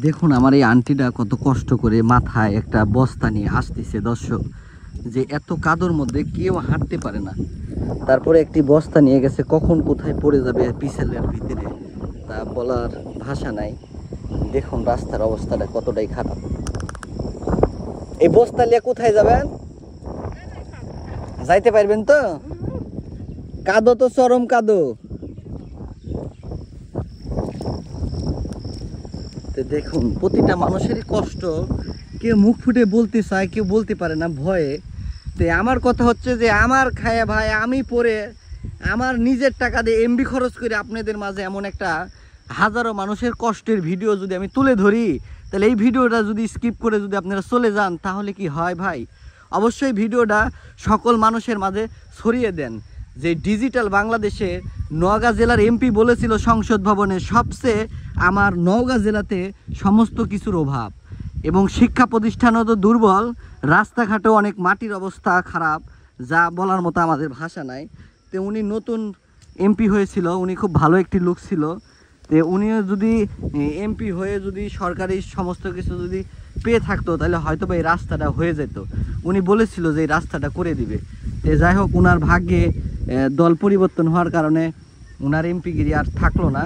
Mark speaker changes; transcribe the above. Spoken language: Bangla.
Speaker 1: দেখুন আমার এই আন্টিটা কত কষ্ট করে মাথায় একটা বস্তা নিয়ে আসতেছে দর্শক, যে এত কাদোর মধ্যে কেউ হাঁটতে পারে না, তারপরে একটি বস্তা নিয়ে গেছে, কখন কোথায় পড়ে যাবে পিছলের ভিতরে তা বলার ভাষা নাই। দেখুন রাস্তার অবস্থাটা কতটাই খারাপ। এই বস্তা নিয়ে কোথায় যাবেন? যাইতে পারবেন তো? কাদো তো চরম কাদো। দেখুন প্রতিটা মানুষেরই কষ্ট, কেউ মুখ ফুটে বলতে চায়, কেউ বলতে পারে না ভয়ে। তো আমার কথা হচ্ছে যে আমার খায়া ভাই আমি পরে আমার নিজের টাকা দিয়ে এমবি খরচ করে আপনাদের মাঝে এমন একটা হাজারো মানুষের কষ্টের ভিডিও যদি আমি তুলে ধরি, তাহলে এই ভিডিওটা যদি স্কিপ করে যদি আপনারা চলে যান তাহলে কি হয় ভাই? অবশ্যই ভিডিওটা সকল মানুষের মাঝে ছড়িয়ে দেন। যে ডিজিটাল বাংলাদেশে নওগাঁ জেলার এমপি বলেছিল সংসদ ভবনে, সবচেয়ে আমার নওগাঁ জেলাতে সমস্ত কিছুর অভাব এবং শিক্ষা প্রতিষ্ঠানও তো দুর্বল, রাস্তাঘাটেও অনেক মাটির অবস্থা খারাপ, যা বলার মতো আমাদের ভাষা নাই। তো উনি নতুন এমপি হয়েছিল, উনি খুব ভালো একটি লোক ছিল। তো উনিও যদি এমপি হয়ে যদি সরকারি সমস্ত কিছু যদি পেয়ে থাকতো তাহলে হয়তো বা এই রাস্তাটা হয়ে যেত। উনি বলেছিল যে এই রাস্তাটা করে দিবে। তো যাই হোক, ওনার ভাগ্যে দল পরিবর্তন হওয়ার কারণে ওনার এমপিগিরি আর থাকলো না।